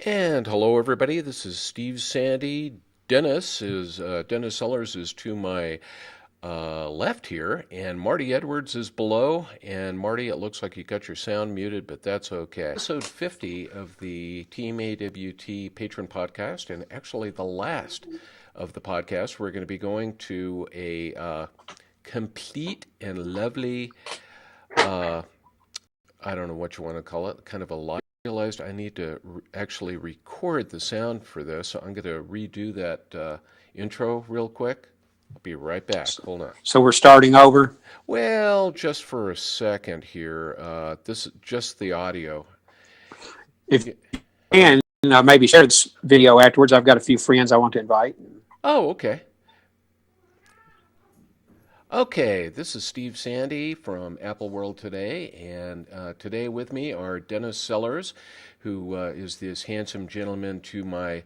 And hello, everybody. This is Steve Sandy. Dennis Sellers is to my left here, and Marty Edwards is below. And Marty, it looks like you got your sound muted, but that's okay. Episode 50 of the Team AWT Patron Podcast, and actually the last of the podcast. We're going to be going to a complete and lovely, I don't know what you want to call it, kind of a live. I need to actually record the sound for this, so I'm going to redo that intro real quick. I'll be right back. Hold on. So we're starting over? Well, just for a second here. This is just the audio. If you can, maybe share this video afterwards. I've got a few friends I want to invite. Oh, okay. Okay, this is Steve Sandy from Apple World Today, and today with me are Dennis Sellers, who is this handsome gentleman to my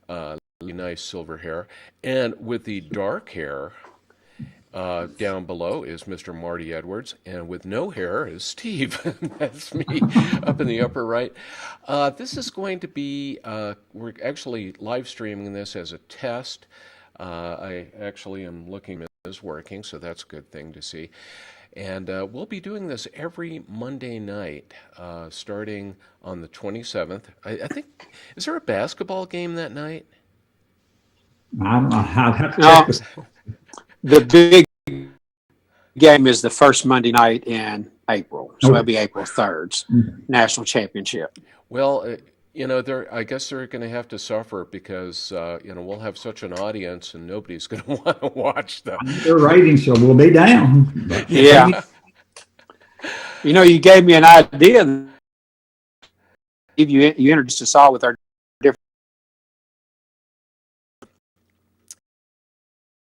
really nice silver hair, and with the dark hair down below is Mr. Marty Edwards, and with no hair is Steve. That's me up in the upper right. This is going to be, we're actually live streaming this as a test. I actually am looking at is working, so that's a good thing to see. And we'll be doing this every Monday night, starting on the 27th. I think, is there a basketball game that night? I don't know. I'd have to check this. The big game is the first Monday night in April, so it'll be April 3rd's National Championship. Well, I guess they're going to have to suffer because, we'll have such an audience and nobody's going to want to watch them. Their ratings will be down. Yeah. You gave me an idea. You introduced us all with our different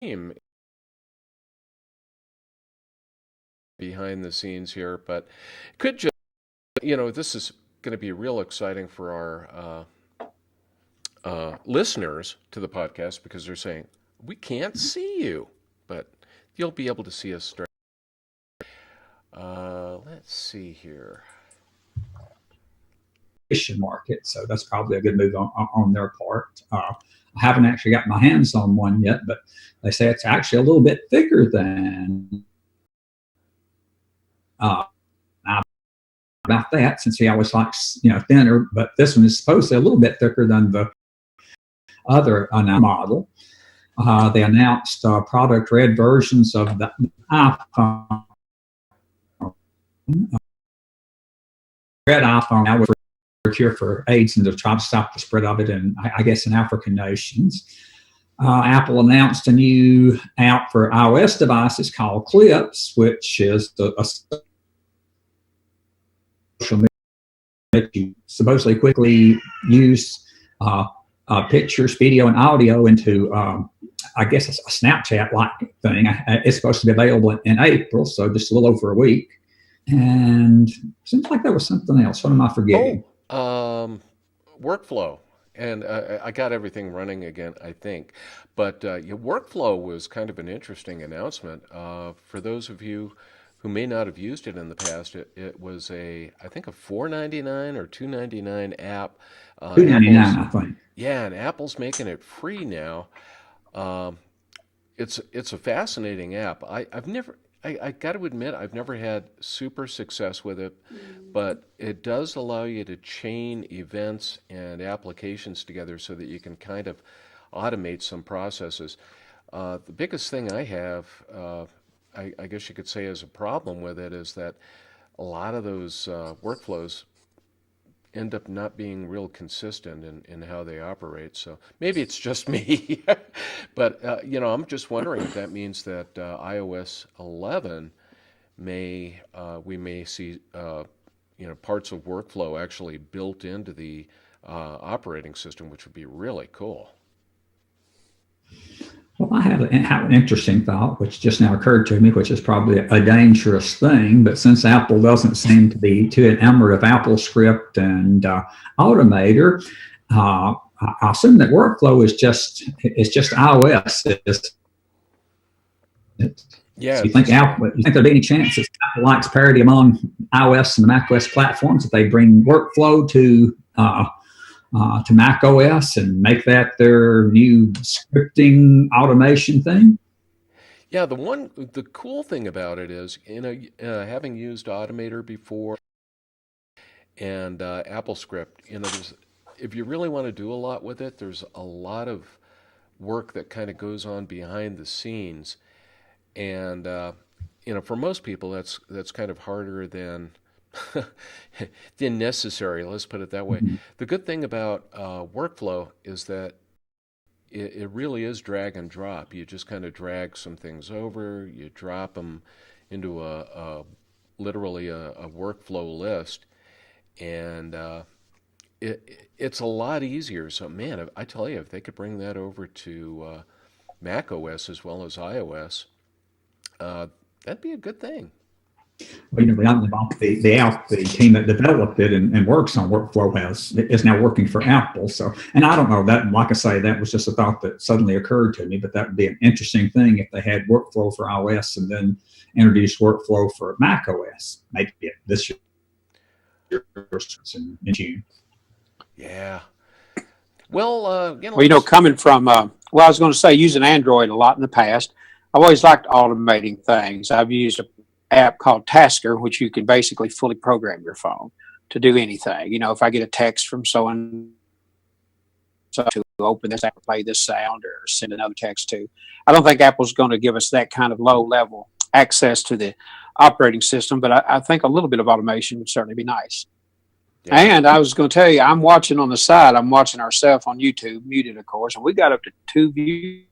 team behind the scenes here, but could just, this is going to be real exciting for our listeners to the podcast because they're saying, we can't see you, but you'll be able to see us straight. Let's see here. Market, so that's probably a good move on their part. I haven't actually got my hands on one yet, but they say it's actually a little bit thicker than about that, since he always likes thinner, but this one is supposedly a little bit thicker than the other model. They announced product red versions of the iPhone. Red iPhone now for cure for AIDS and to try to stop the spread of it in, I guess, in African nations. Apple announced a new app for iOS devices called Clips, which is a social media that you supposedly quickly use pictures, video, and audio into, I guess, a Snapchat-like thing. It's supposed to be available in April, so just a little over a week. And seems like there was something else. What am I forgetting? Workflow. And I got everything running again, I think. But your Workflow was kind of an interesting announcement. For those of you who may not have used it in the past, it was I think a $4.99 or $2.99 app. $2.99, I think. Yeah, and Apple's making it free now. It's a fascinating app. I got to admit, I've never had super success with it, but it does allow you to chain events and applications together so that you can kind of automate some processes. The biggest thing I have, I guess you could say, is a problem with it is that a lot of those workflows end up not being real consistent in how they operate. So maybe it's just me, but I'm just wondering if that means that iOS 11 we may see parts of workflow actually built into the operating system, which would be really cool. Well, I have an interesting thought, which just now occurred to me, which is probably a dangerous thing. But since Apple doesn't seem to be too enamored of AppleScript and Automator, I assume that workflow is just iOS. Yeah. So you think there'd be any chance that Apple likes parity among iOS and the macOS platforms, that they bring workflow to Mac OS and make that their new scripting automation thing? Yeah, the cool thing about it is, having used Automator before and AppleScript, if you really want to do a lot with it, there's a lot of work that kind of goes on behind the scenes, and for most people, that's kind of harder than than necessary. Let's put it that way. Mm-hmm. The good thing about workflow is that it really is drag and drop. You just kind of drag some things over, you drop them into literally a workflow list, and it's a lot easier. So, man, I tell you, if they could bring that over to Mac OS as well as iOS, that'd be a good thing. Well, the team that developed it and works on workflow is now working for Apple. So, and I don't know that, like I say, that was just a thought that suddenly occurred to me, but that would be an interesting thing if they had workflow for iOS and then introduced workflow for Mac OS, maybe this year in June. Yeah. Well, coming from, I was going to say, using Android a lot in the past, I've always liked automating things. I've used an app called Tasker, which you can basically fully program your phone to do anything. If I get a text from someone to open this app, play this sound, or send another text to, I don't think Apple's going to give us that kind of low-level access to the operating system, but I think a little bit of automation would certainly be nice. Yeah. And I was going to tell you, I'm watching on the side. I'm watching ourselves on YouTube, muted, of course, and we got up to 2 viewers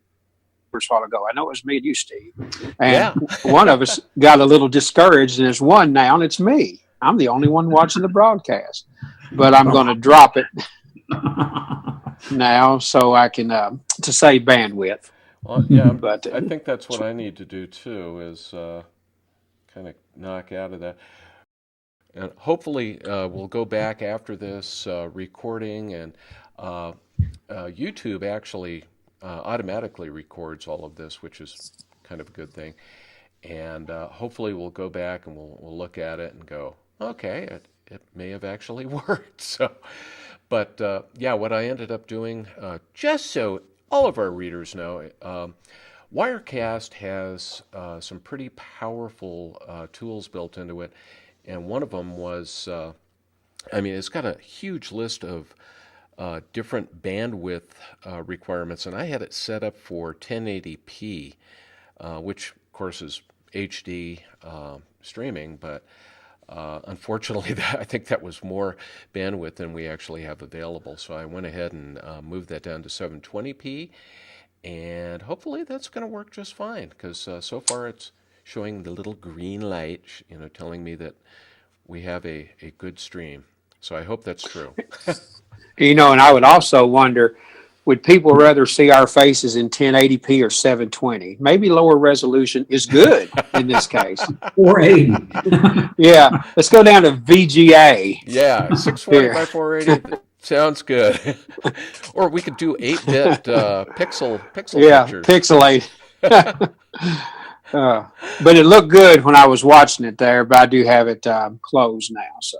a while ago. I know it was me and you, Steve. And one of us got a little discouraged, and there's one now, and it's me. I'm the only one watching the broadcast. But I'm going to drop it now so I can to save bandwidth. Well, yeah, but I think that's what I need to do too, is kind of knock out of that. And hopefully we'll go back after this recording, and YouTube actually automatically records all of this, which is kind of a good thing. And hopefully we'll go back and we'll look at it and go, okay, it may have actually worked. So, but what I ended up doing, just so all of our readers know, Wirecast has some pretty powerful tools built into it. And one of them was, it's got a huge list of different bandwidth requirements, and I had it set up for 1080p, which of course is HD streaming, but unfortunately I think that was more bandwidth than we actually have available. So I went ahead and moved that down to 720p, and hopefully that's going to work just fine, because so far it's showing the little green light, telling me that we have a good stream. So I hope that's true. And I would also wonder, would people rather see our faces in 1080p or 720? Maybe lower resolution is good in this case. 480. Yeah, let's go down to VGA. Yeah, 640 by 480. Sounds good. Or we could do 8-bit pixel pictures. Pixelate. But it looked good when I was watching it there, but I do have it closed now. So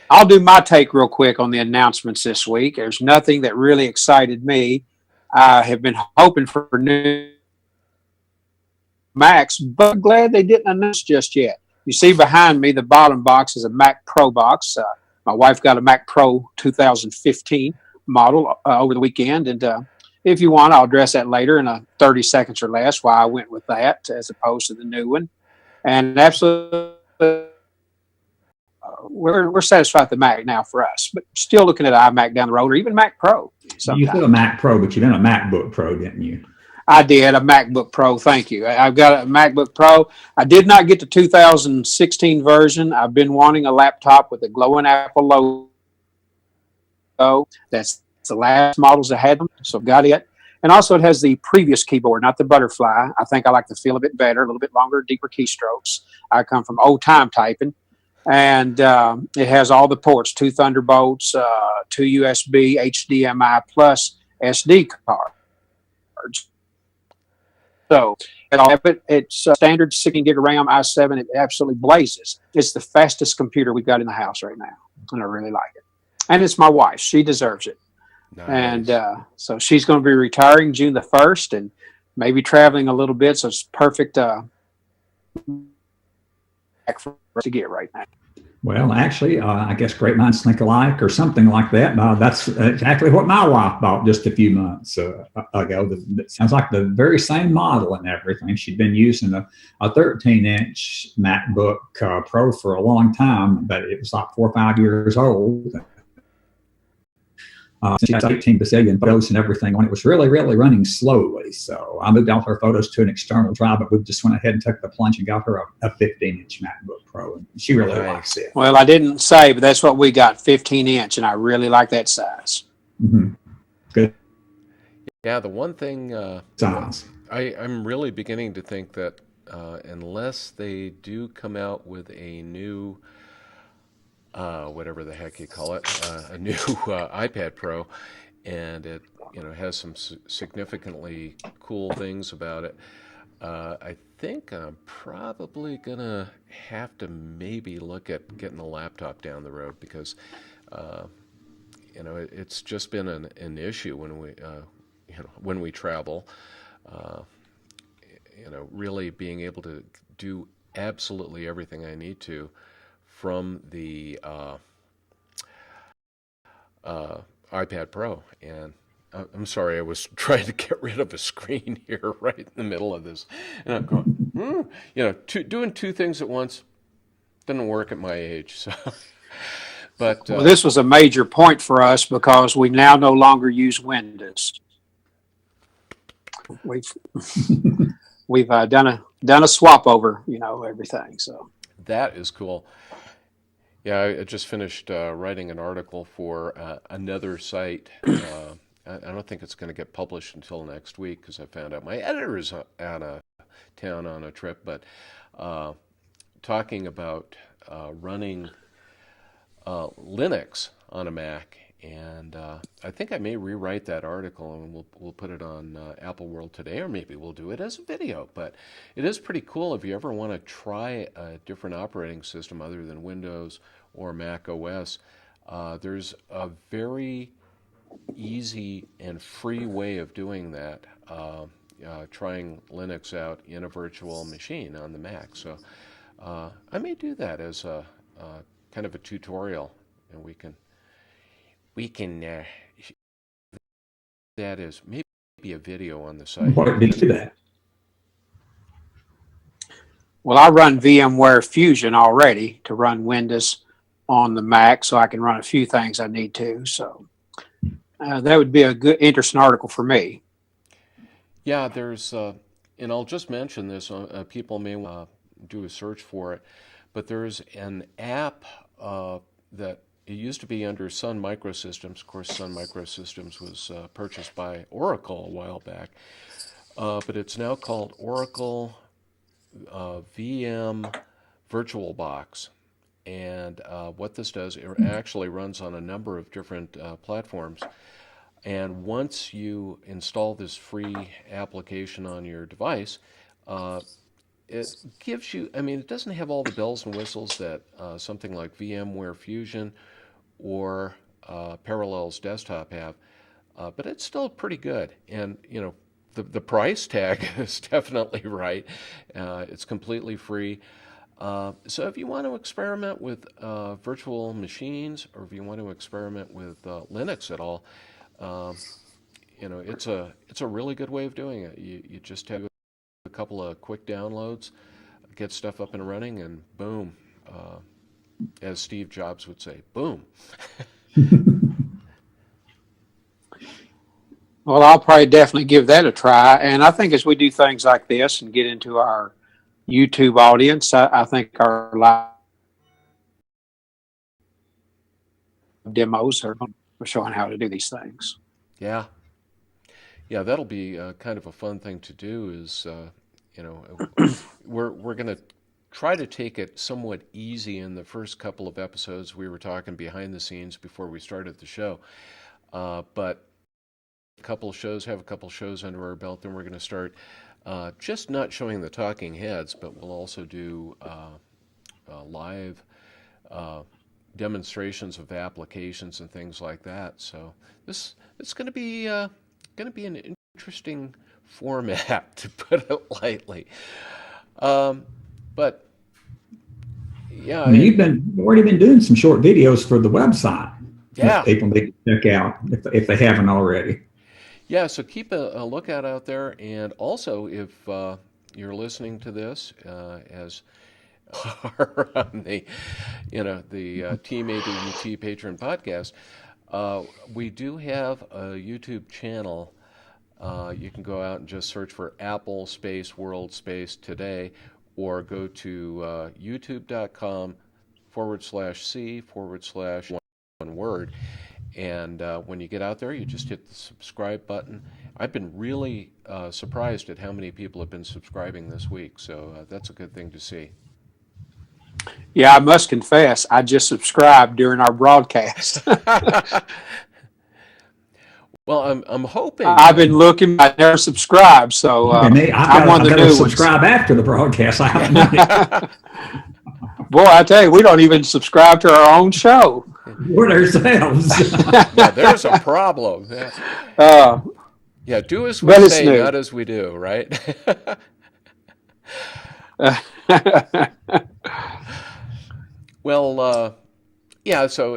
I'll do my take real quick on the announcements this week. There's nothing that really excited me. I have been hoping for new Macs, but I'm glad they didn't announce just yet. You see behind me, the bottom box is a Mac Pro box. My wife got a Mac Pro 2015 model over the weekend, and if you want, I'll address that later in 30 seconds or less, why I went with that as opposed to the new one. And absolutely, we're satisfied with the Mac now for us, but still looking at iMac down the road, or even Mac Pro. You said a Mac Pro, but you meant a MacBook Pro, didn't you? I did a MacBook Pro. Thank you. I've got a MacBook Pro. I did not get the 2016 version. I've been wanting a laptop with a glowing Apple logo. That's the last models that had them, so I've got it. And also, it has the previous keyboard, not the butterfly. I think I like the feel a bit better, a little bit longer, deeper keystrokes. I come from old time typing, and it has all the ports: two Thunderbolts, two USB, HDMI plus SD cards. So it's standard 16 gig of RAM, i7. It absolutely blazes. It's the fastest computer we've got in the house right now, and I really like it. And it's my wife; she deserves it. Nice. And so she's going to be retiring June the 1st, and maybe traveling a little bit. So it's perfect for us to get right now. Well, actually, I guess great minds think alike or something like that. That's exactly what my wife bought just a few months ago. It sounds like the very same model and everything. She'd been using a 13-inch MacBook Pro for a long time, but it was like 4 or 5 years old. She has 18 bazillion photos and everything on it. It was really, really running slowly. So I moved all her photos to an external drive, but we just went ahead and took the plunge and got her a 15-inch MacBook Pro. And she really likes it. Well, I didn't say, but that's what we got, 15-inch, and I really like that size. Mm-hmm. Good. Yeah, the one thing size. I'm really beginning to think that unless they do come out with a new whatever the heck you call it, a new iPad Pro, and it has some significantly cool things about it. I think I'm probably gonna have to maybe look at getting a laptop down the road because it's just been an issue when we travel. Really being able to do absolutely everything I need to from the iPad Pro. And I'm sorry, I was trying to get rid of a screen here right in the middle of this. And I'm going, doing two things at once doesn't work at my age. So, but well, this was a major point for us because we now no longer use Windows. We've done a swap over, everything. So that is cool. Yeah, I just finished writing an article for another site. I don't think it's going to get published until next week because I found out my editor is out of town on a trip. But talking about running Linux on a Mac, and I think I may rewrite that article and we'll put it on Apple World Today, or maybe we'll do it as a video. But it is pretty cool if you ever want to try a different operating system other than Windows or Mac OS. There's a very easy and free way of doing that, trying Linux out in a virtual machine on the Mac. So I may do that as a kind of a tutorial, and we can that is maybe a video on the site. What did you do that? Well, I run VMware Fusion already to run Windows on the Mac, so I can run a few things I need to. So that would be a good, interesting article for me. Yeah, there's, and I'll just mention this, people may do a search for it, but there's an app that it used to be under Sun Microsystems. Of course, Sun Microsystems was purchased by Oracle a while back, but it's now called Oracle Vm Virtualbox. And what this does, it actually runs on a number of different platforms. And once you install this free application on your device, it gives you, it doesn't have all the bells and whistles that something like VMware Fusion or Parallels Desktop have, but it's still pretty good. And, the price tag is definitely right. It's completely free. So if you want to experiment with virtual machines, or if you want to experiment with Linux at all, it's a really good way of doing it. You just have a couple of quick downloads, get stuff up and running, and boom, as Steve Jobs would say, boom. Well, I'll probably definitely give that a try. And I think as we do things like this and get into our YouTube audience, I think our live demos are showing how to do these things. Yeah, yeah, that'll be kind of a fun thing to do. Is you know, we're going to try to take it somewhat easy in the first couple of episodes. We were talking behind the scenes before we started the show, but have a couple shows under our belt, then we're going to start just not showing the talking heads, but we'll also do live demonstrations of applications and things like that. So it's going to be an interesting format, to put it lightly. But yeah, I mean, you've already been doing some short videos for the website. Yeah, that people need to check out if they haven't already. yeah. So keep a lookout out there, and also if you're listening to this as are on the Team AWT Patron podcast, we do have a YouTube channel. You can go out and just search for Apple Space World Space Today, or go to youtube.com/C/one word. And when you get out there, you just hit the subscribe button. I've been really surprised at how many people have been subscribing this week, so that's a good thing to see. Yeah, I must confess, I just subscribed during our broadcast. Well, I'm hoping. I've been looking, I never subscribed, so I'm one of the new ones. Subscribe after the broadcast. I haven't done it. Boy, I tell you, we don't even subscribe to our own show. We're ourselves. Yeah, there's a problem. Yeah, do as we say, not as we do, right? Well, yeah, so,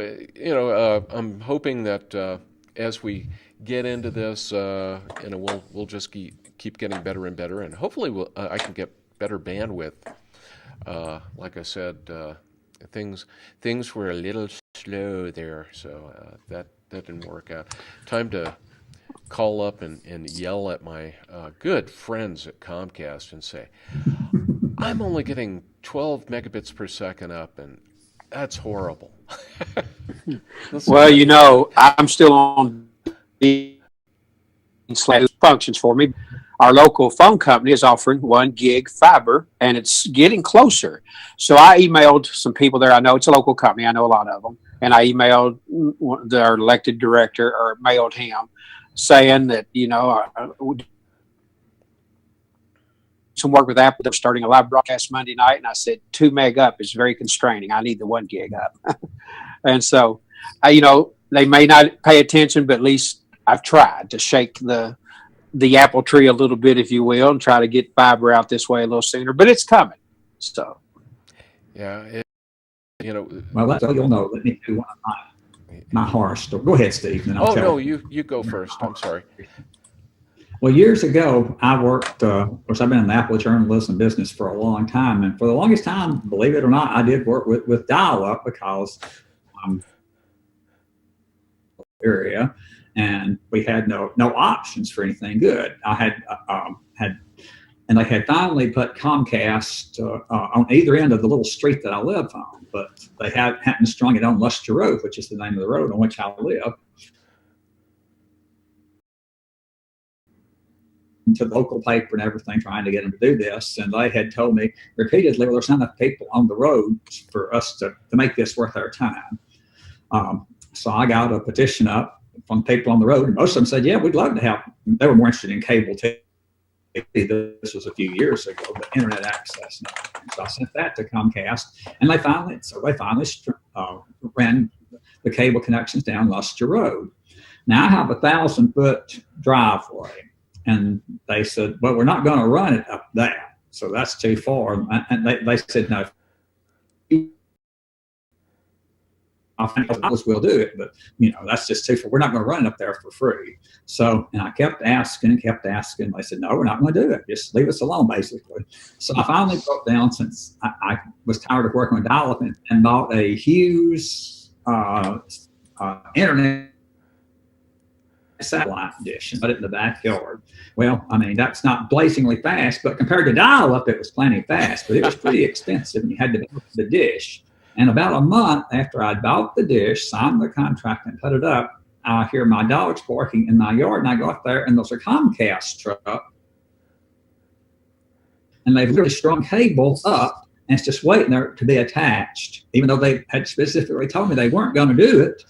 I'm hoping that as we get into this, we'll just keep getting better and better, and hopefully I can get better bandwidth. Like I said, things were a little slow there, so that didn't work out. Time to call up and yell at my good friends at Comcast and say, I'm only getting 12 megabits per second up, and that's horrible. Well, I'm still on the functions for me. Our local phone company is offering 1 gig fiber, and it's getting closer. So I emailed some people there. I know it's a local company. I know a lot of them. And I emailed their elected director, or mailed him, saying that, some work with Apple. They're starting a live broadcast Monday night. And I said, 2 meg up is very constraining. I need the 1 gig up. And so, they may not pay attention, but at least I've tried to shake the apple tree a little bit, if you will, and try to get fiber out this way a little sooner, but it's coming. So, yeah, well, that's all you'll know. Let me do one of my horror story. Go ahead, Steve. And I'll tell you go first. I'm sorry. Well, years ago, I worked. Of course, I've been in the Apple journalism business for a long time, and for the longest time, believe it or not, I did work with dial-up because area. And we had no options for anything good. I had, and they had finally put Comcast on either end of the little street that I live on, but they hadn't strung it on Luster Road, which is the name of the road on which I live, to the local paper and everything, trying to get them to do this. And they had told me repeatedly, well, there's not enough people on the road for us to make this worth our time. So I got a petition up from people on the road, and most of them said, yeah, we'd love to have. They were more interested in cable TV. This was a few years ago, but internet access. So I sent that to Comcast, and they finally ran the cable connections down Luster Road. Now I have a 1,000-foot driveway, and they said, well, we're not going to run it up that, so that's too far. And they said, no. I think we'll do it, but that's just too far. We're not going to run it up there for free. So, and I kept asking. They said, no, we're not going to do it. Just leave us alone, basically. So I finally broke down, since I was tired of working with dial-up, and bought a huge internet satellite dish and put it in the backyard. Well, I mean, that's not blazingly fast, but compared to dial-up, it was plenty fast, but it was pretty expensive, and you had to buy the dish. And about a month after I bought the dish, signed the contract, and put it up, I hear my dogs barking in my yard, and I go up there, and there's a Comcast truck, and they've really strung cables up, and it's just waiting there to be attached, even though they had specifically told me they weren't going to do it.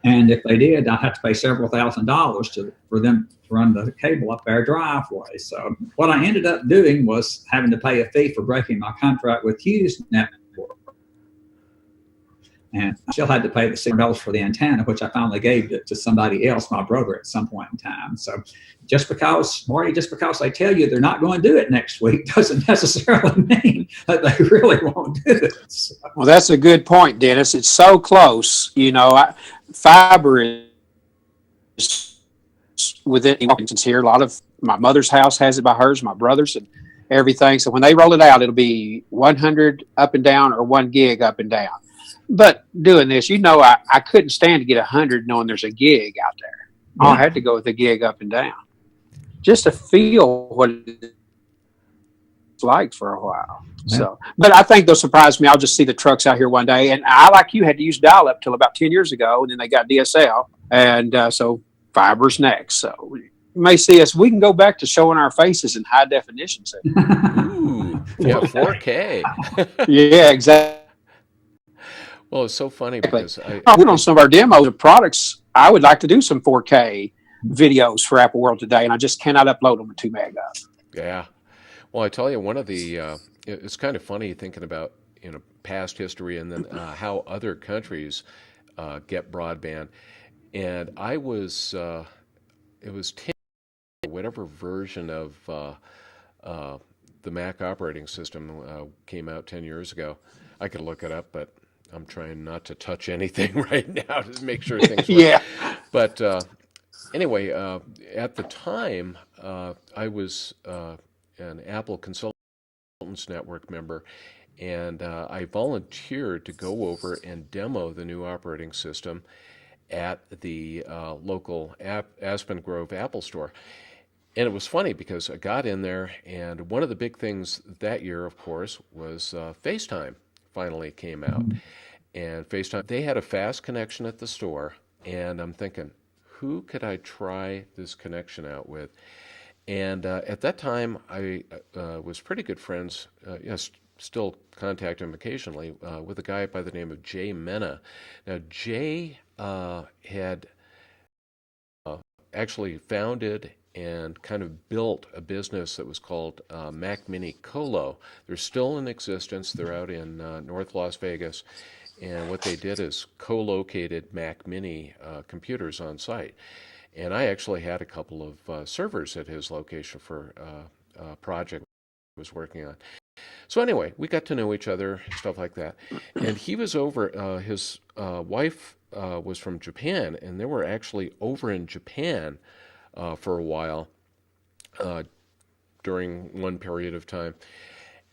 And if they did, I'd have to pay several $1,000s for them to run the cable up their driveway. So what I ended up doing was having to pay a fee for breaking my contract with Hughes Network. And I still had to pay the $600 for the antenna, which I finally gave it to somebody else, my brother, at some point in time. So just because, Marty, just because they tell you they're not going to do it next week doesn't necessarily mean that they really won't do it. So. Well, that's a good point, Dennis. It's so close. You know, fiber is within distance here. A lot of my mother's house has it by hers, my brother's, and everything. So when they roll it out, it'll be 100 up and down or 1 gig up and down. But doing this, you know, I couldn't stand to get 100 knowing there's a gig out there. Yeah. I had to go with a gig up and down just to feel what it's like for a while. Yeah. So, but I think they'll surprise me. I'll just see the trucks out here one day. And I, like you, had to use dial-up till about 10 years ago, and then they got DSL. And so fiber's next. So you may see us. We can go back to showing our faces in high definition. Ooh, yeah, 4K. Yeah, exactly. Well, it's so funny because on some of our demos of products, I would like to do some 4K videos for Apple World today, and I just cannot upload them with 2 meg up. Yeah. Well, I tell you, one of the it's kind of funny thinking about, you know, past history and then how other countries get broadband. And I was it was 10, whatever version of the Mac operating system came out 10 years ago. I could look it up, but I'm trying not to touch anything right now to make sure things work. Yeah. But anyway, at the time, I was an Apple Consultants Network member, and I volunteered to go over and demo the new operating system at the local Aspen Grove Apple Store. And it was funny because I got in there, and one of the big things that year, of course, was FaceTime finally came out. And FaceTime, they had a fast connection at the store, and I'm thinking, who could I try this connection out with? And at that time, I was pretty good friends, yes, still contact him occasionally, with a guy by the name of Jay Mena. Now, Jay had actually founded and kind of built a business that was called Mac Mini Colo. They're still in existence. They're out in North Las Vegas. And what they did is co-located Mac Mini computers on site. And I actually had a couple of servers at his location for a project I was working on. So anyway, we got to know each other, stuff like that. And he was over, his wife was from Japan, and they were actually over in Japan for a while during one period of time.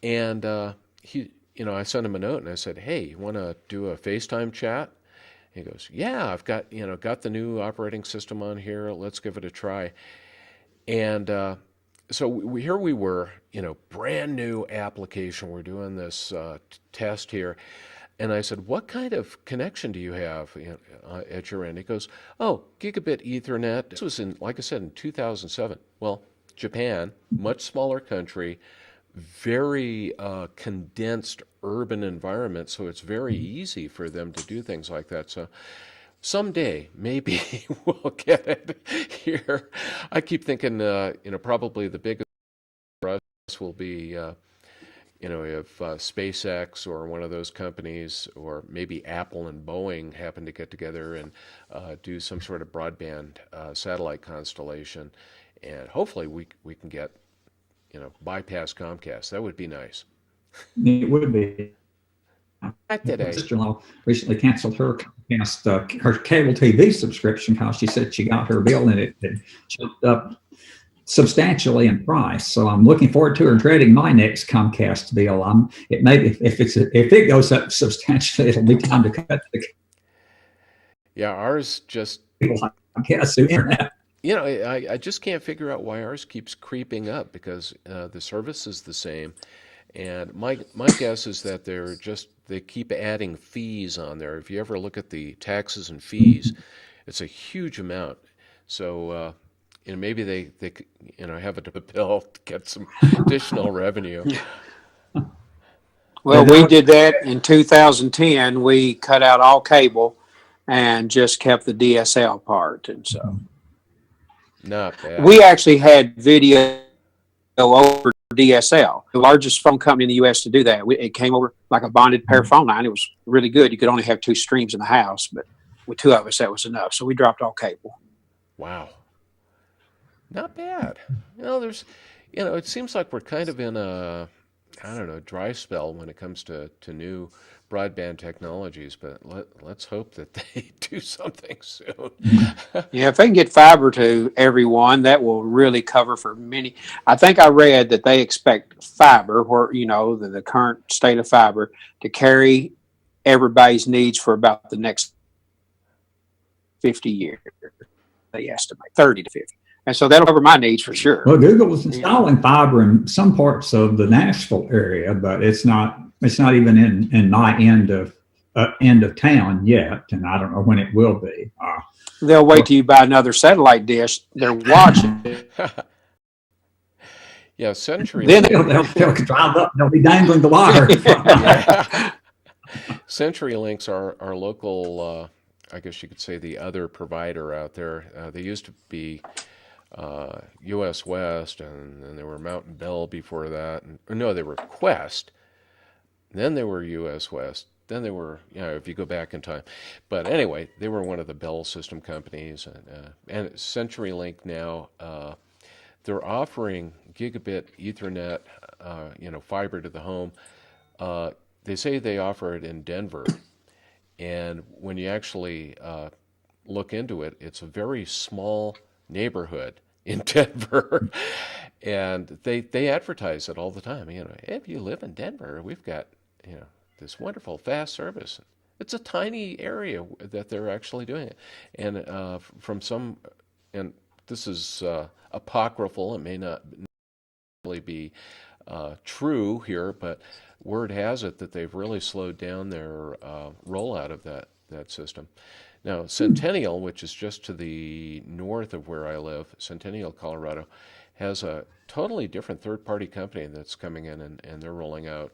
And I sent him a note and I said, "Hey, you want to do a FaceTime chat?" He goes, "Yeah, I've got the new operating system on here. Let's give it a try." And so here we were, brand new application. We're doing this test here. And I said, "What kind of connection do you have at your end?" He goes, "Oh, gigabit Ethernet." This was like I said, in 2007. Well, Japan, much smaller country, very condensed urban environment, so it's very easy for them to do things like that. So someday, maybe we'll get it here. I keep thinking, probably the biggest for us will be, if SpaceX or one of those companies, or maybe Apple and Boeing happen to get together and do some sort of broadband satellite constellation, and hopefully we can get, bypass Comcast. That would be nice. It would be. Not today. My sister-in-law recently canceled her Comcast, her cable TV subscription because she said she got her bill and it jumped up substantially in price. So I'm looking forward to her dreading my next Comcast bill. It may if it goes up substantially, it'll be time to cut the. Yeah, ours just. Comcast internet. You know, I just can't figure out why ours keeps creeping up because the service is the same. And my guess is that they keep adding fees on there. If you ever look at the taxes and fees, it's a huge amount. So maybe they have a bill to get some additional revenue. Well, we did that in 2010. We cut out all cable and just kept the DSL part. And so Not bad. we actually had video over DSL, the largest phone company in the U.S. to do that. It came over like a bonded pair phone line. It was really good. You could only have 2 streams in the house, but with 2 of us, that was enough. So we dropped all cable. Wow. Not bad. It seems like we're kind of in a, I don't know, dry spell when it comes to new broadband technologies, but let's hope that they do something soon. Yeah, if they can get fiber to everyone, that will really cover for many. I think I read that they expect fiber, where, the current state of fiber, to carry everybody's needs for about the next 50 years. They estimate 30 to 50. And so that'll cover my needs for sure. Well, Google is installing fiber in some parts of the Nashville area, but it's not even in my end of town yet, and I don't know when it will be. They'll wait till you buy another satellite dish. They're watching. Yeah, Century. Then they'll drive up. They'll be dangling the wire. CenturyLink's our local, I guess you could say, the other provider out there. They used to be US West, and then they were Mountain Bell before that. No, they were Quest. Then they were US West. Then they were, if you go back in time. But anyway, they were one of the Bell system companies. And CenturyLink now, they're offering gigabit Ethernet, fiber to the home. They say they offer it in Denver. And when you actually look into it, it's a very small neighborhood in Denver. And they advertise it all the time. If you live in Denver, we've got, this wonderful fast service. It's a tiny area that they're actually doing it. And and this is apocryphal, it may not really be true here, but word has it that they've really slowed down their rollout of that system. Now, Centennial, which is just to the north of where I live, Centennial, Colorado, has a totally different third-party company that's coming in, and they're rolling out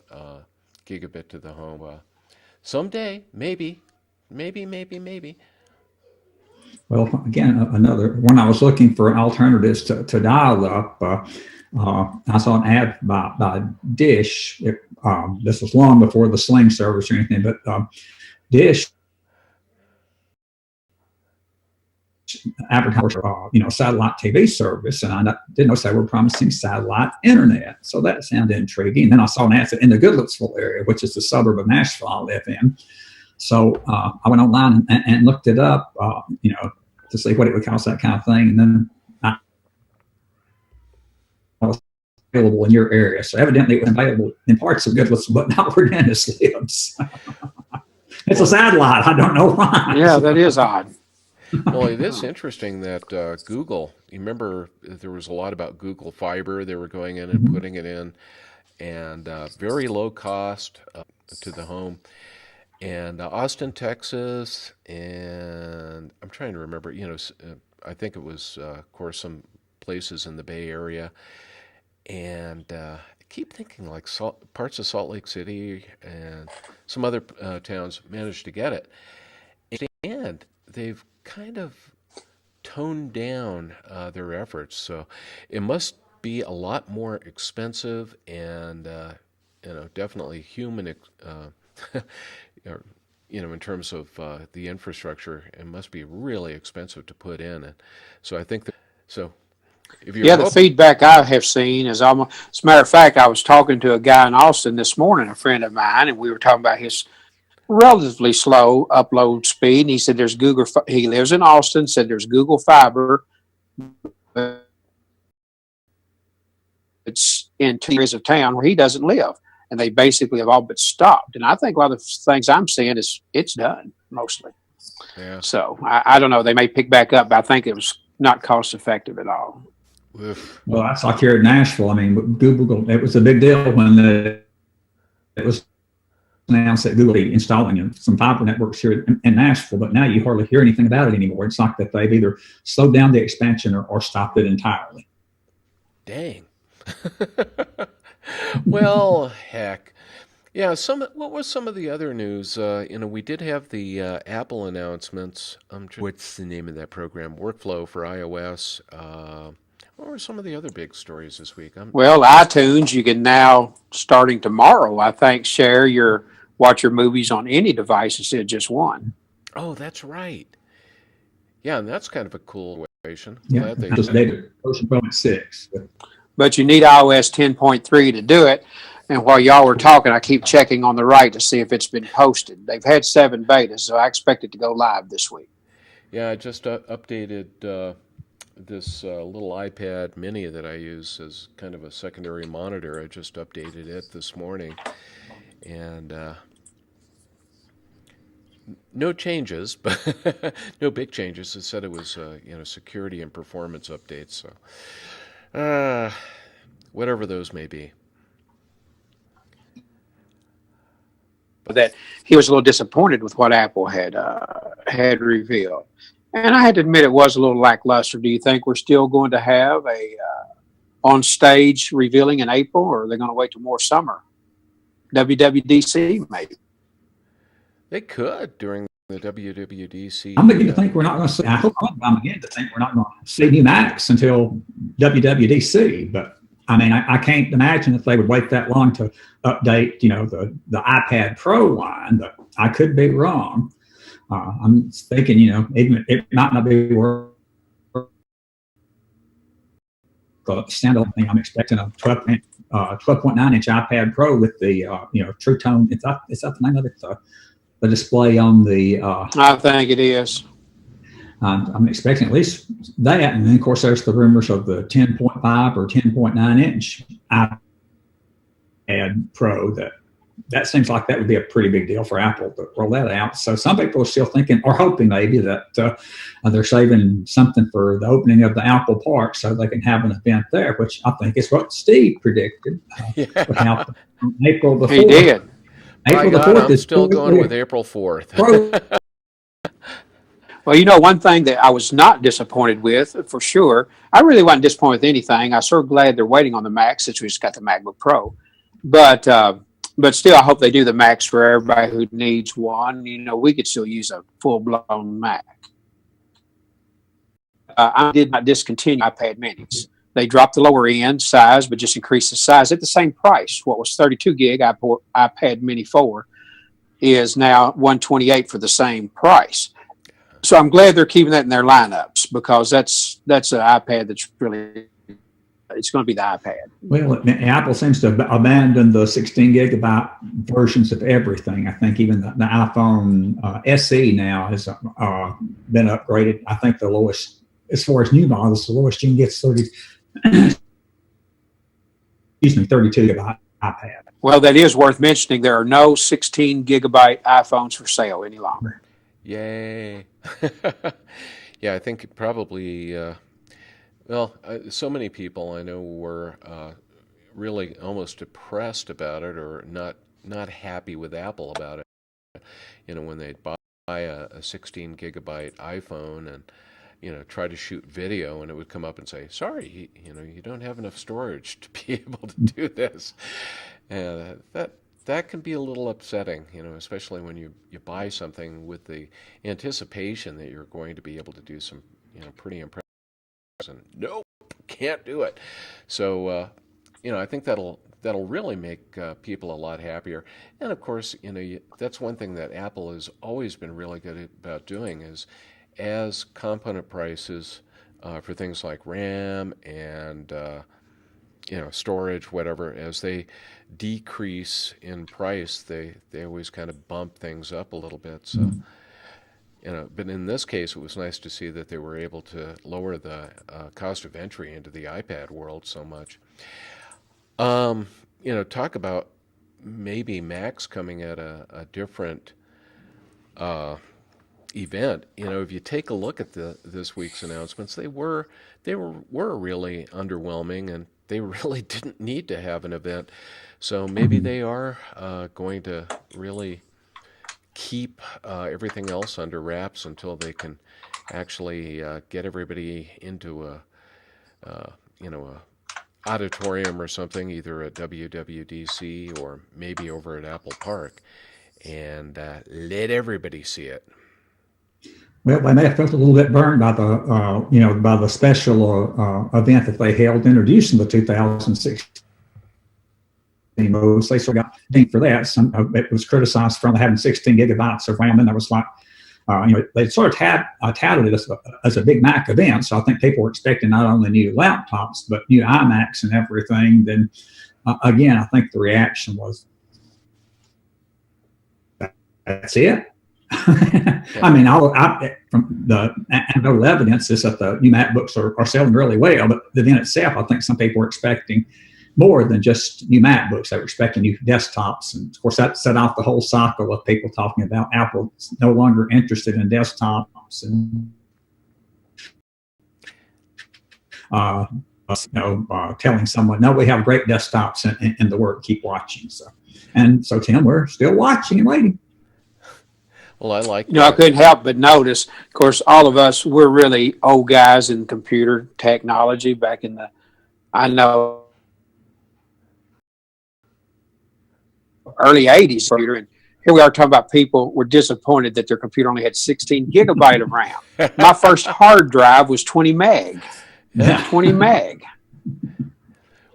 gigabit to the home. Someday, maybe. Well, again, when I was looking for alternatives to dial-up, I saw an ad by Dish. This was long before the Sling service or anything, but Dish advertised satellite TV service, and I didn't know they were promising satellite internet. So that sounded intriguing. And then I saw an ad in the Goodlettsville area, which is the suburb of Nashville I live in. So I went online and looked it up, to see what it would cost, that kind of thing. And then I was available in your area. So evidently it was available in parts of Goodlettsville, but not where Dennis lives. It's a satellite. I don't know why. Yeah, that is odd. Well, it is interesting that Google, you remember there was a lot about Google Fiber. They were going in and putting it in, and very low cost to the home. And Austin, Texas, and I'm trying to remember, I think it was, of course, some places in the Bay Area. And I keep thinking like parts of Salt Lake City and some other towns managed to get it. And they've kind of toned down their efforts. So it must be a lot more expensive and, definitely human, in terms of the infrastructure, it must be really expensive to put in. And so I think if you're the feedback I have seen is almost, as a matter of fact, I was talking to a guy in Austin this morning, a friend of mine, and we were talking about his relatively slow upload speed. And he said there's Google, he lives in Austin, said there's Google Fiber. It's in 2 areas of town where he doesn't live. And they basically have all but stopped. And I think a lot of the things I'm seeing is it's done mostly. Yeah. So I don't know. They may pick back up, but I think it was not cost effective at all. Oof. Well, that's like here in Nashville. I mean, Google, it was a big deal when it was announced that Google be installing some fiber networks here in Nashville, but now you hardly hear anything about it anymore. It's like that they've either slowed down the expansion or stopped it entirely. Dang. Well, heck. Yeah, what was some of the other news? We did have the Apple announcements. What's the name of that program? Workflow for iOS. What were some of the other big stories this week? Well, iTunes, you can now, starting tomorrow, I think, watch your movies on any device instead of just one. Oh, that's right. Yeah, and that's kind of a cool innovation. Yeah, Glad they just dated version 6. But you need iOS 10.3 to do it. And while y'all were talking, I keep checking on the right to see if it's been posted. They've had 7 betas, so I expect it to go live this week. Yeah, I just updated this little iPad mini that I use as kind of a secondary monitor. I just updated it this morning, and no changes, but no big changes. It said it was security and performance updates. So whatever those may be. That he was a little disappointed with what Apple had revealed, and I had to admit it was a little lackluster. Do you think we're still going to have a on stage revealing in April, or are they going to wait till more summer? WWDC maybe. They could during the WWDC. I'm beginning to think we're not going to see. I hope I'm beginning to think we're not going to see new Macs until WWDC. But I mean, I can't imagine if they would wait that long to update, the iPad Pro line. But I could be wrong. I'm thinking, even it might not be worth the standalone thing. I'm expecting a 12.9-inch iPad Pro with the True Tone. Is that the name of it? The display on the. I think it is. I'm expecting at least that, and then of course there's the rumors of the 10.5 or 10.9-inch iPad Pro. That seems like that would be a pretty big deal for Apple to roll that out. So some people are still thinking or hoping maybe that they're saving something for the opening of the Apple Park so they can have an event there, which I think is what Steve predicted. Would happen on April the 4th. He did. April the 4th I'm still going with April 4th. Well, one thing that I was not disappointed with, for sure, I really wasn't disappointed with anything. I'm so glad they're waiting on the Mac since we just got the MacBook Pro. But still, I hope they do the Macs for everybody who needs one. We could still use a full-blown Mac. I did not discontinue iPad minis. They dropped the lower end size, but just increased the size at the same price. What was 32 gig iPad Mini 4 is now 128 for the same price. So I'm glad they're keeping that in their lineups because that's an iPad that's really, it's going to be the iPad. Well, Apple seems to have abandoned the 16 gigabyte versions of everything. I think even the iPhone SE now has been upgraded. I think the lowest, as far as new models, the lowest you can get is 32 gigabyte iPad. Well, that is worth mentioning. There are no 16 gigabyte iPhones for sale any longer. Yay. Yeah, I think probably, so many people I know were really almost depressed about it or not happy with Apple about it. When they'd buy a 16 gigabyte iPhone and, try to shoot video and it would come up and say, sorry, you don't have enough storage to be able to do this. And that can be a little upsetting, especially when you buy something with the anticipation that you're going to be able to do some, pretty impressive. And nope, can't do it. So, I think that'll really make people a lot happier. And of course, that's one thing that Apple has always been really good about doing is as component prices for things like RAM and storage, whatever, as they decrease in price, they always kind of bump things up a little bit. So, but in this case, it was nice to see that they were able to lower the cost of entry into the iPad world so much. Talk about maybe Macs coming at a different event, if you take a look at this week's announcements, they were really underwhelming, and they really didn't need to have an event. So maybe they are going to really keep everything else under wraps until they can actually get everybody into a auditorium or something, either at WWDC or maybe over at Apple Park, and let everybody see it. Well, they may have felt a little bit burned by the special event that they held introducing the 2016 modes. They sort of got dinged for that. It was criticized for only having 16 gigabytes of RAM, and that was like, they sort of touted it as a Big Mac event. So I think people were expecting not only new laptops, but new iMacs and everything. Then again, I think the reaction was, that's it. I mean, from the anecdotal evidence is that the new MacBooks are selling really well, but the event itself, I think some people were expecting more than just new MacBooks. They were expecting new desktops, and of course that set off the whole cycle of people talking about Apple no longer interested in desktops, and telling someone, no, we have great desktops in the work, keep watching. So Tim, we're still watching and waiting. Well, I like I couldn't help but notice, of course, all of us, we're really old guys in computer technology back in I know, early 80s computer. And here we are talking about people were disappointed that their computer only had 16 gigabyte of RAM. My first hard drive was 20 meg. 20 meg.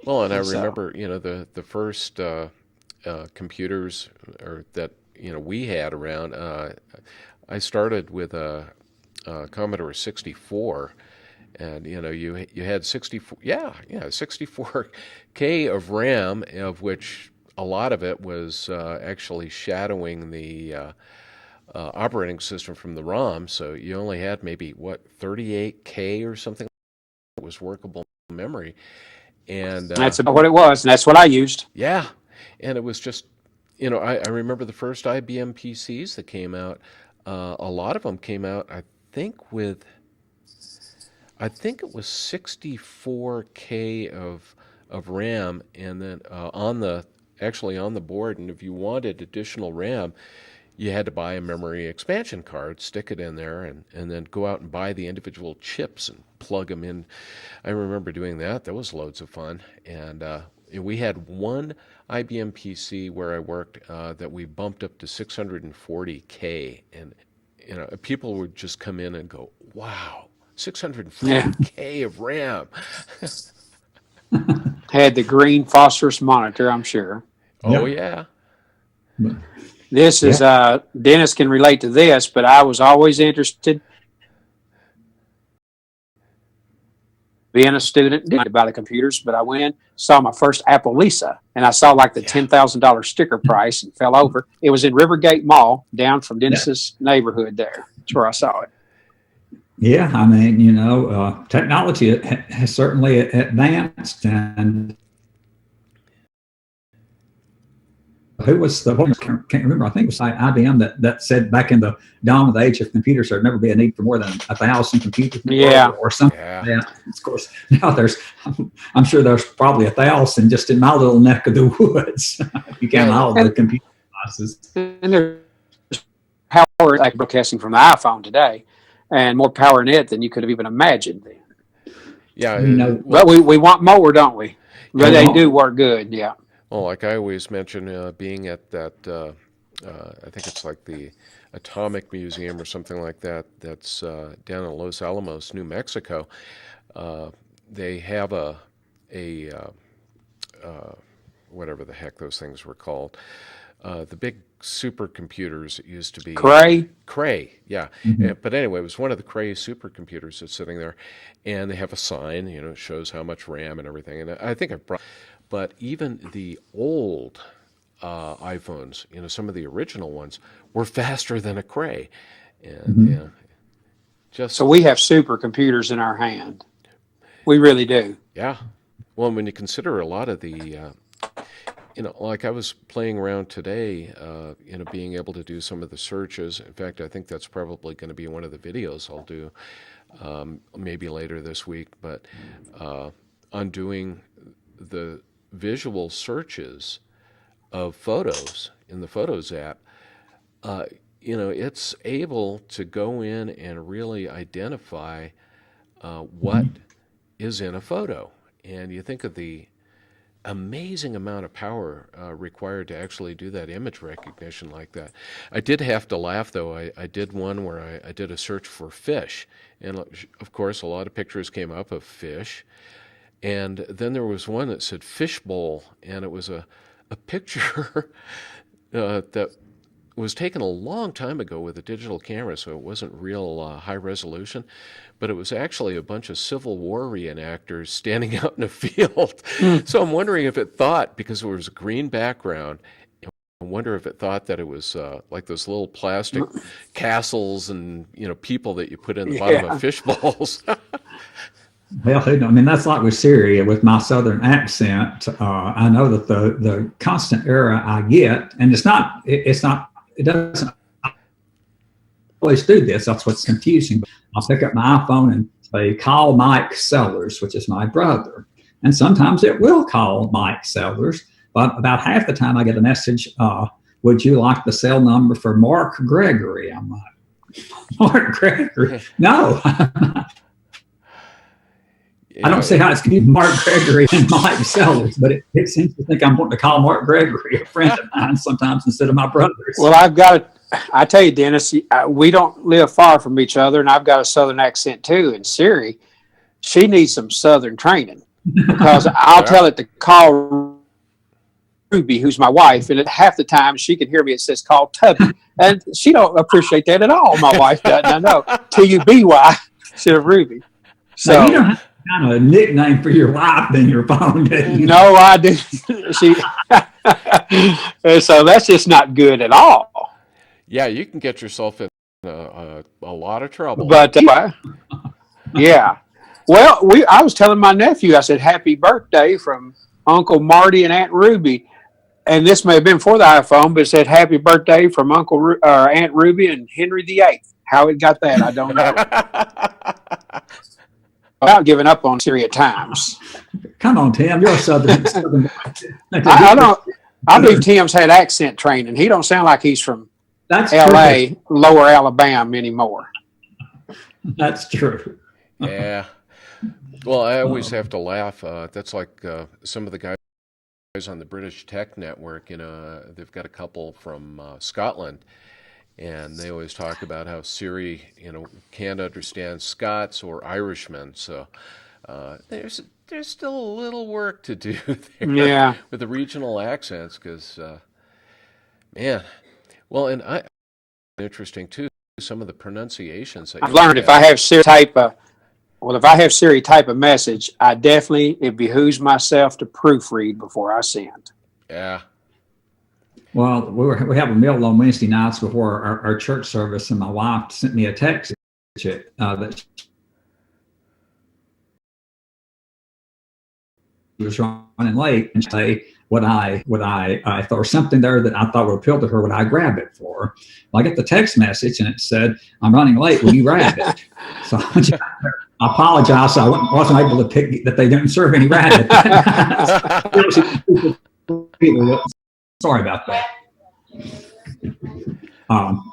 Well, and I remember, the first computers that we had around. I started with a Commodore 64, and you had 64, 64K of RAM, of which a lot of it was actually shadowing the operating system from the ROM. So you only had maybe 38K or something that was workable memory, and that's about what it was, and that's what I used. Yeah, and it was just. I remember the first IBM PCs that came out. A lot of them came out, I think it was 64K of RAM, and then on the board. And if you wanted additional RAM, you had to buy a memory expansion card, stick it in there, and then go out and buy the individual chips and plug them in. I remember doing that. That was loads of fun. And we had one IBM PC where I worked that we bumped up to 640K, and people would just come in and go, "Wow, 640K of RAM." Had the green phosphorus monitor, I'm sure. Oh yeah. This is Dennis can relate to this, but I was always interested. Being a student, didn't about the computers, but I went in, saw my first Apple Lisa, and I saw like the $10,000 sticker price and fell over. It was in Rivergate Mall, down from Dennis's neighborhood there. That's where I saw it. Yeah, I mean, technology has certainly advanced, and who was the one? I can't remember. I think it was IBM that said back in the dawn of the age of computers, there'd never be a need for more than 1,000 computers. Or something. Yeah. Of course, now I'm sure there's probably 1,000 just in my little neck of the woods. You count all the computer devices. And there's power like broadcasting from the iPhone today, and more power in it than you could have even imagined. Yeah, but we want more, don't we? But they do work good. Yeah. Well, like I always mention, being at that, I think it's like the Atomic Museum or something like that, that's down in Los Alamos, New Mexico. They have a whatever the heck those things were called. The big supercomputers that used to be Cray, yeah. Mm-hmm. But anyway, it was one of the Cray supercomputers that's sitting there, and they have a sign, it shows how much RAM and everything. And I think I've brought. But even the old iPhones, some of the original ones, were faster than a Cray. And so we have supercomputers in our hand. We really do. Yeah. Well, when you consider a lot of the like I was playing around today, being able to do some of the searches. In fact, I think that's probably going to be one of the videos I'll do maybe later this week. But on doing the visual searches of photos in the Photos app, it's able to go in and really identify what is in a photo. And you think of the amazing amount of power required to actually do that image recognition like that. I did have to laugh, though. I did one where I did a search for fish. And of course, a lot of pictures came up of fish. And then there was one that said fishbowl, and it was a picture that was taken a long time ago with a digital camera, so it wasn't real high resolution, but it was actually a bunch of Civil War reenactors standing out in a field. So I'm wondering if it thought, because there was a green background, I wonder if it thought that it was like those little plastic castles and people that you put in the bottom of fish bowls. Well, I mean, that's like with Siri. With my Southern accent, I know that the constant error I get, and it doesn't always do this. That's what's confusing. But I'll pick up my iPhone and say, call Mike Sellers, which is my brother. And sometimes it will call Mike Sellers, but about half the time I get a message, would you like the cell number for Mark Gregory? I'm like, Mark Gregory? No. I don't see how it's going to be Mark Gregory and Mike Sellers, but it seems to think I'm wanting to call Mark Gregory a friend of mine sometimes instead of my brother's. Well, I tell you, Dennis, we don't live far from each other, and I've got a Southern accent too. And Siri, she needs some Southern training, because I'll tell it to call Ruby, who's my wife, and half the time she can hear me, it says call Tubby, and she don't appreciate that at all. My wife doesn't. I know. Tuby instead of Ruby. So now, you don't have kind of a nickname for your wife in your phone, do you? No, I didn't. So that's just not good at all. Yeah, you can get yourself in a lot of trouble. But yeah, well, I was telling my nephew, I said, "Happy birthday" from Uncle Marty and Aunt Ruby, and this may have been for the iPhone, but it said "Happy birthday" from Aunt Ruby and Henry VIII. How it got that, I don't know. About giving up on Siri at times. Come on, Tim, you're a Southern. I believe Tim's had accent training. He don't sound like he's from L.A., Lower Alabama anymore. That's true. Yeah. Well, I always have to laugh. That's like some of the guys on the British Tech Network. They've got a couple from Scotland. And they always talk about how Siri, can't understand Scots or Irishmen. So there's still a little work to do there with the regional accents, because, man. Well, and interesting, too, some of the pronunciations. That I've learned if I have Siri type a message, it behooves myself to proofread before I send. Yeah. Well, we have a meal on Wednesday nights before our church service, and my wife sent me a text that she was running late, and say, would I, if there was something there that I thought would appeal to her, would I grab it for her? Well, I get the text message, and it said, "I'm running late. Will you grab it?" So I apologize. I wasn't able to pick that they didn't serve any rabbit. Sorry about that.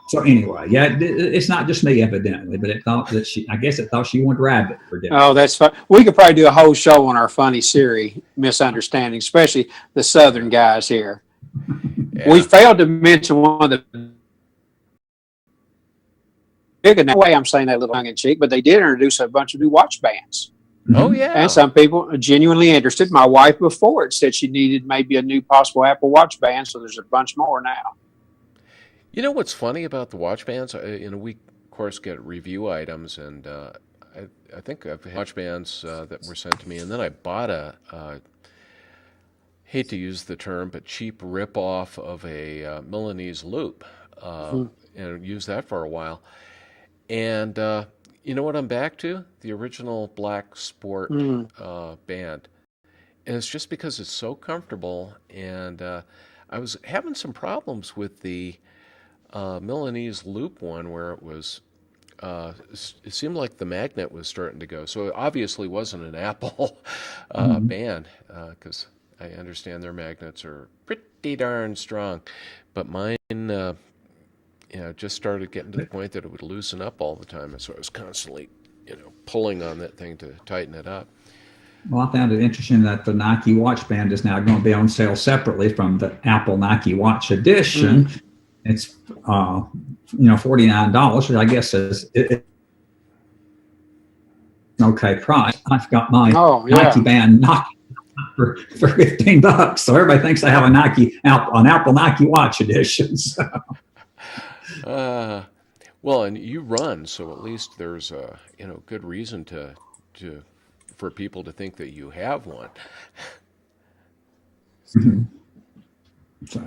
So anyway, yeah, it's not just me evidently, but it thought that it thought she wanted rabbit for dinner. Oh, that's fun. We could probably do a whole show on our funny Siri misunderstanding, especially the Southern guys here. Yeah. We failed to mention one of the big way I'm saying that a little tongue in cheek, but they did introduce a bunch of new watch bands. Oh, yeah. And some people are genuinely interested. My wife before it said she needed maybe a new possible Apple Watch band, so there's a bunch more now. You know what's funny about the watch bands? We, of course, get review items, and I think I've had watch bands that were sent to me, and then I bought hate to use the term, but cheap rip-off of a Milanese loop, and used that for a while. And you know what I'm back to? The original black sport band. and it's just because it's so comfortable. And I was having some problems with the Milanese loop one where it was. It seemed like the magnet was starting to go, so it obviously wasn't an Apple Mhm. band because I understand their magnets are pretty darn strong, but mine, just started getting to the point that it would loosen up all the time, and so I was constantly, pulling on that thing to tighten it up. Well, I found it interesting that the Nike watch band is now going to be on sale separately from the Apple Nike Watch Edition. Mm. It's $49, which I guess is an okay price. I've got my Oh, Nike yeah. band for $15, so everybody thinks they have an Apple Nike Watch Edition. So. Uh, well, and you run, so at least there's a good reason to for people to think that you have one. So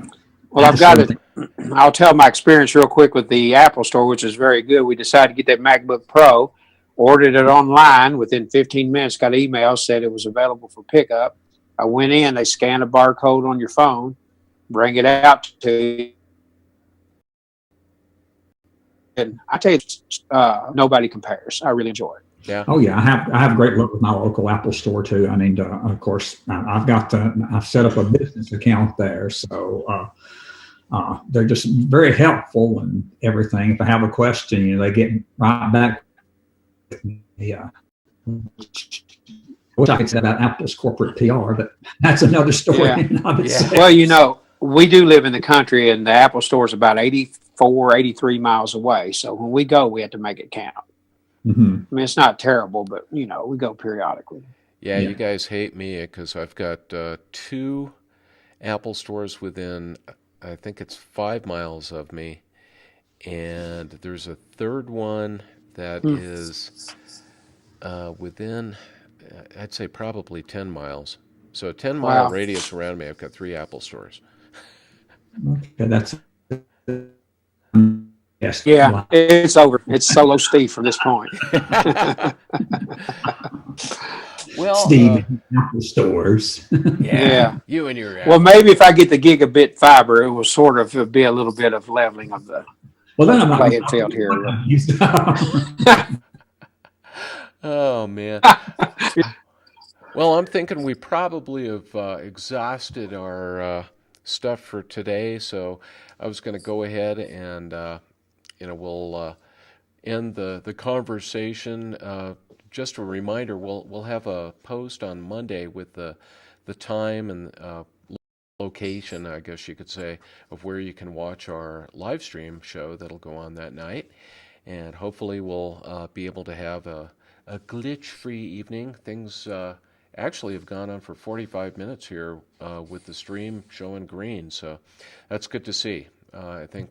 Well, I I've just got started it. I'll tell my experience real quick with the Apple Store, which is very good. We decided to get that MacBook Pro, ordered it online. Within 15 minutes, got an email, said it was available for pickup. I went in, they scan a barcode on your phone, bring it out to you. And I tell you, nobody compares. I really enjoy it. Yeah. Oh yeah, I have great luck with my local Apple store too. I mean, of course, I've set up a business account there, so they're just very helpful and everything. If I have a question, they get right back with me. Yeah. I wish I could say about Apple's corporate PR, but that's another story Yeah. in and of Yeah. itself. Well, we do live in the country, and the Apple Store is about 84, 83 miles away. So when we go, we have to make it count. Mm-hmm. I mean, it's not terrible, but, we go periodically. Yeah, Yeah. you guys hate me because I've got two Apple stores within, I think it's 5 miles of me, and there's a third one that Hmm. is within, I'd say probably 10 miles. So a 10-mile Wow. radius around me, I've got three Apple stores. Okay, that's yes. Yeah, it's over. It's solo Steve from this point. Well, Steve Apple stores. Yeah. you and your Well, Apple. maybe if I get the gigabit fiber, it will sort of be a little bit of leveling of the Well, then I'm not playing going field here. to use Oh man. Well, I'm thinking we probably have exhausted our stuff for today, so I was going to go ahead and we'll end the conversation. Just a reminder, we'll have a post on Monday with the time and location, I guess you could say, of where you can watch our live stream show that'll go on that night, and hopefully we'll be able to have a glitch-free evening. Things actually have gone on for 45 minutes here with the stream showing green, so that's good to see. I think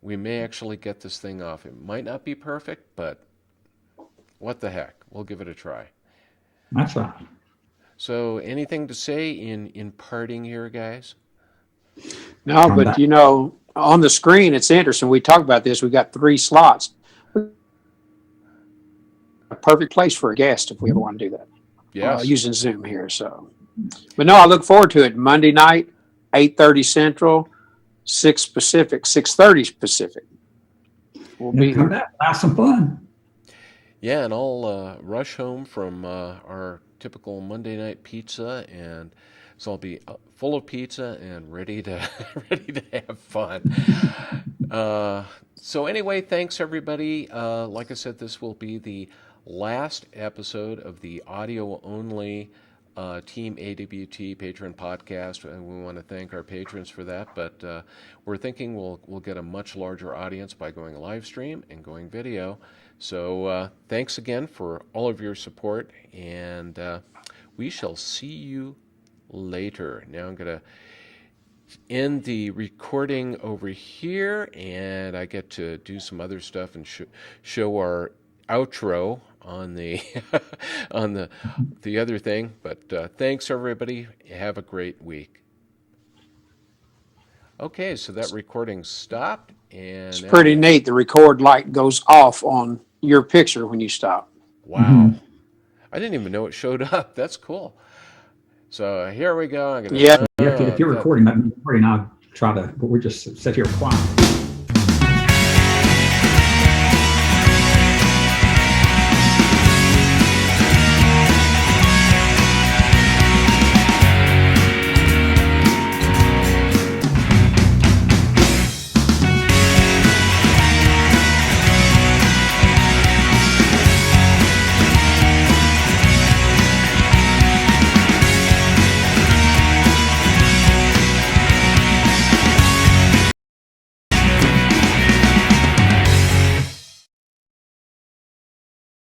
we may actually get this thing off. It might not be perfect, but what the heck? We'll give it a try. That's right. So, anything to say in parting here, guys? No, Come but back. on the screen, it's interesting. We talked about this. We got 3 slots. A perfect place for a guest if we ever want to do that. Yes. Using Zoom here. So, but no, I look forward to it. Monday night, 8:30 Central, 6 Pacific, 6:30 Pacific. We'll be Come here. back, have some fun. Yeah, and I'll rush home from our typical Monday night pizza, and so I'll be full of pizza and ready to ready to have fun. So anyway, thanks everybody. Like I said, this will be the last episode of the audio only Team AWT Patron podcast, and we want to thank our patrons for that. But we're thinking we'll get a much larger audience by going live stream and going video. So thanks again for all of your support, and we shall see you later. Now I'm going to end the recording over here, and I get to do some other stuff and show our outro on the on the other thing. But thanks everybody. Have a great week. Okay, so that recording stopped, and It's now pretty neat. The record light goes off on your picture when you stop. wow. I didn't even know it showed up. That's cool. So here we go. I'm gonna Yeah. If you're recording, that recording, I'll try to. But we're just sit here quiet.